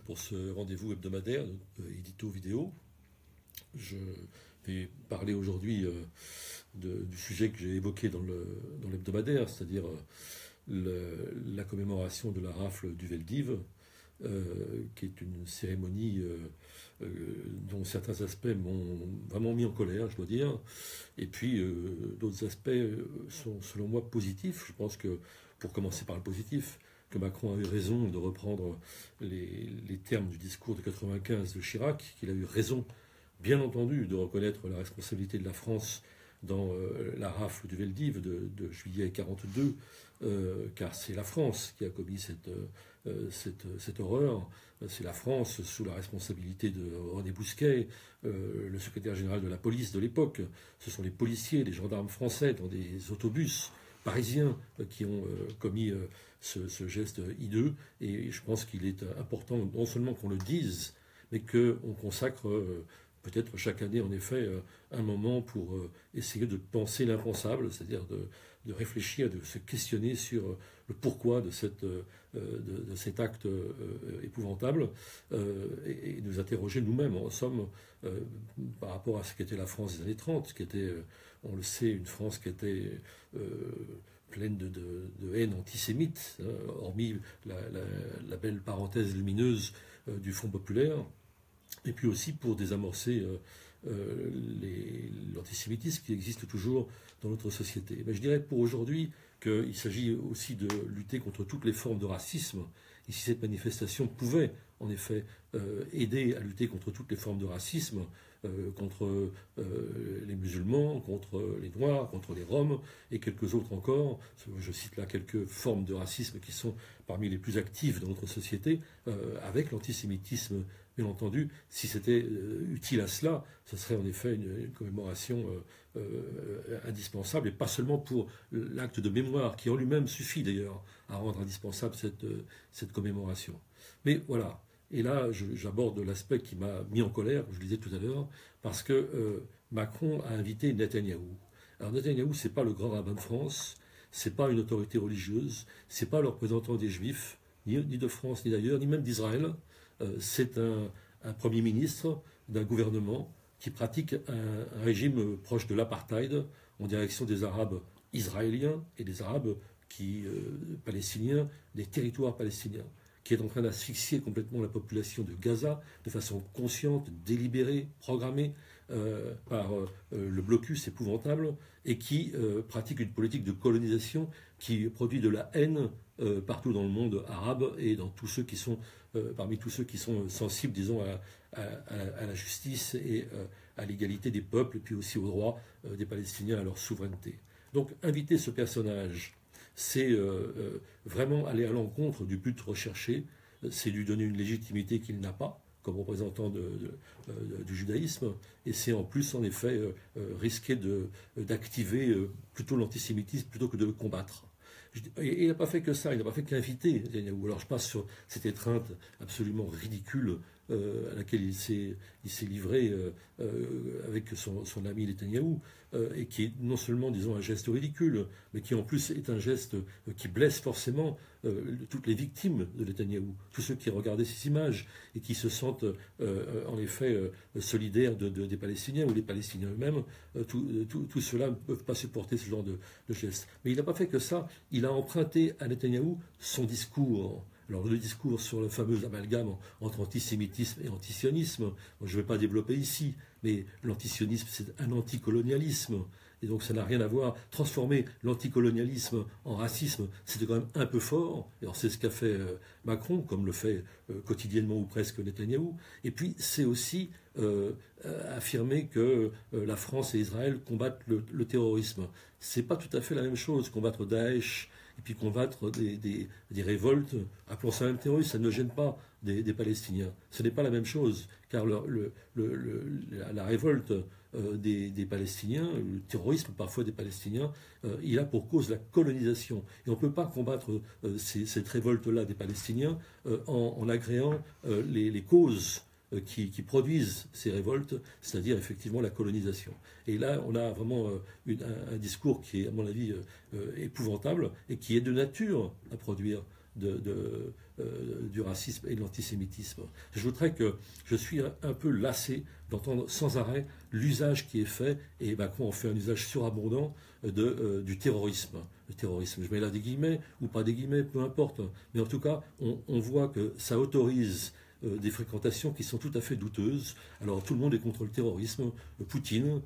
pour ce rendez-vous hebdomadaire, édito vidéo. Je vais parler aujourd'hui du sujet que j'ai évoqué dans l'hebdomadaire, c'est-à-dire la commémoration de la rafle du Veldiv, qui est une cérémonie dont certains aspects m'ont vraiment mis en colère, je dois dire, et puis d'autres aspects sont selon moi positifs. Je pense que, pour commencer par le positif, que Macron a eu raison de reprendre les termes du discours de 95 de Chirac, qu'il a eu raison, bien entendu, de reconnaître la responsabilité de la France dans la rafle du Veldiv de juillet 1942, car c'est la France qui a commis cette horreur. C'est la France, sous la responsabilité de René Bousquet, le secrétaire général de la police de l'époque. Ce sont les policiers, les gendarmes français dans des autobus parisiens qui ont commis ce geste hideux. Et je pense qu'il est important non seulement qu'on le dise, mais qu'on consacre peut-être chaque année, en effet, un moment pour essayer de penser l'impensable, c'est-à-dire de réfléchir, de se questionner sur le pourquoi de cet acte épouvantable, et nous interroger nous-mêmes, en somme, par rapport à ce qu'était la France des années 30, qui était, on le sait, une France qui était pleine de haine antisémite, hormis la belle parenthèse lumineuse du Front populaire, et puis aussi pour désamorcer l'antisémitisme qui existe toujours dans notre société. Mais je dirais pour aujourd'hui qu'il s'agit aussi de lutter contre toutes les formes de racisme. Et si cette manifestation pouvait, en effet, aider à lutter contre toutes les formes de racisme, contre les musulmans, contre les Noirs, contre les Roms et quelques autres encore. Je cite là quelques formes de racisme qui sont parmi les plus actives dans notre société, avec l'antisémitisme, bien entendu. Si c'était utile à cela, ce serait en effet une commémoration indispensable, et pas seulement pour l'acte de mémoire, qui en lui-même suffit d'ailleurs à rendre indispensable cette commémoration. Mais voilà. Et là, j'aborde l'aspect qui m'a mis en colère, je le disais tout à l'heure, parce que Macron a invité Netanyahou. Alors Netanyahou, c'est pas le grand rabbin de France, c'est pas une autorité religieuse, c'est pas le représentant des Juifs, ni de France, ni d'ailleurs, ni même d'Israël. C'est un Premier ministre d'un gouvernement qui pratique un régime proche de l'apartheid en direction des Arabes israéliens et des Arabes palestiniens, des territoires palestiniens, qui est en train d'asphyxier complètement la population de Gaza de façon consciente, délibérée, programmée par le blocus épouvantable, et qui pratique une politique de colonisation qui produit de la haine partout dans le monde arabe et dans tous ceux qui sont, parmi tous ceux qui sont sensibles, disons, à la justice et à l'égalité des peuples, et puis aussi au droit des Palestiniens à leur souveraineté. Donc inviter ce personnage, c'est vraiment aller à l'encontre du but recherché, c'est lui donner une légitimité qu'il n'a pas comme représentant du judaïsme, et c'est en plus, en effet, risquer d'activer plutôt l'antisémitisme plutôt que de le combattre. Et il n'a pas fait que ça, il n'a pas fait qu'inviter Netanyahou. Alors je passe sur cette étreinte absolument ridicule à laquelle il s'est livré avec son ami Netanyahou, et qui est non seulement, disons, un geste ridicule, mais qui en plus est un geste qui blesse forcément toutes les victimes de Netanyahou, tous ceux qui regardaient ces images et qui se sentent en effet solidaires des Palestiniens, ou les Palestiniens eux-mêmes. Tout cela ne peuvent pas supporter ce genre de geste. Mais il n'a pas fait que ça, il a emprunté à Netanyahou son discours. Alors le discours sur le fameux amalgame entre antisémitisme et antisionisme, je ne vais pas développer ici, mais l'antisionisme, c'est un anticolonialisme, et donc ça n'a rien à voir. Transformer l'anticolonialisme en racisme, c'était quand même un peu fort. Alors c'est ce qu'a fait Macron, comme le fait quotidiennement ou presque Netanyahou. Et puis c'est aussi affirmer que la France et Israël combattent le terrorisme. C'est pas tout à fait la même chose, combattre Daesh et puis combattre des révoltes, appelons ça même terroriste, ça ne gêne pas des Palestiniens. Ce n'est pas la même chose, car la révolte des Palestiniens, le terrorisme parfois des Palestiniens, il a pour cause la colonisation. Et on ne peut pas combattre cette révolte-là des Palestiniens en agréant les causes qui produisent ces révoltes, c'est-à-dire effectivement la colonisation. Et là, on a vraiment un discours qui est, à mon avis, épouvantable, et qui est de nature à produire du racisme et de l'antisémitisme. J'ajouterais que je suis un peu lassé d'entendre sans arrêt l'usage qui est fait, et Macron en fait un usage surabondant du terrorisme. Le terrorisme, je mets là des guillemets ou pas des guillemets, peu importe, mais en tout cas, on voit que ça autorise des fréquentations qui sont tout à fait douteuses. Alors tout le monde est contre le terrorisme. Poutine,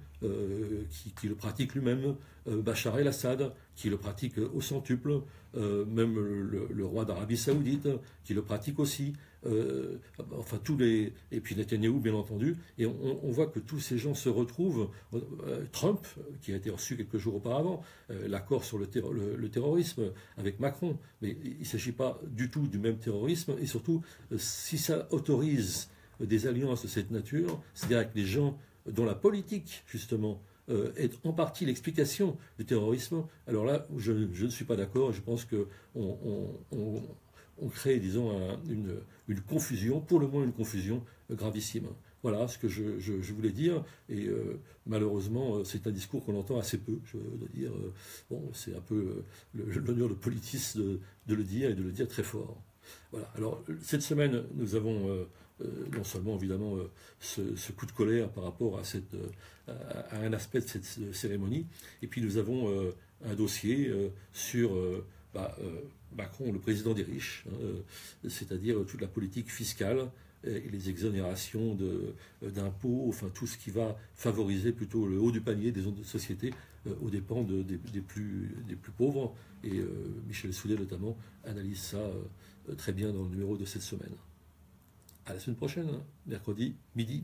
qui le pratique lui-même, Bachar el-Assad, qui le pratique au centuple, même le roi d'Arabie Saoudite, qui le pratique aussi. Enfin et puis Netanyahou bien entendu, et on voit que tous ces gens se retrouvent. Trump, qui a été reçu quelques jours auparavant, l'accord sur le terrorisme avec Macron, mais il ne s'agit pas du tout du même terrorisme, et surtout si ça autorise des alliances de cette nature, c'est-à-dire avec des gens dont la politique justement est en partie l'explication du terrorisme, alors là je ne suis pas d'accord, et je pense que on crée, disons, une confusion, pour le moins une confusion gravissime. Voilà ce que je voulais dire, et malheureusement, c'est un discours qu'on entend assez peu, je dois dire. Bon, c'est un peu l'honneur de politis de le dire, et de le dire très fort. Voilà. Alors, cette semaine, nous avons non seulement, évidemment, ce coup de colère par rapport à un aspect de cette cérémonie, et puis nous avons un dossier sur Macron, le président des riches, c'est-à-dire toute la politique fiscale et les exonérations d'impôts, enfin tout ce qui va favoriser plutôt le haut du panier des autres sociétés aux dépens des plus pauvres. Et Michel Soudet notamment analyse ça très bien dans le numéro de cette semaine. À la semaine prochaine, mercredi midi.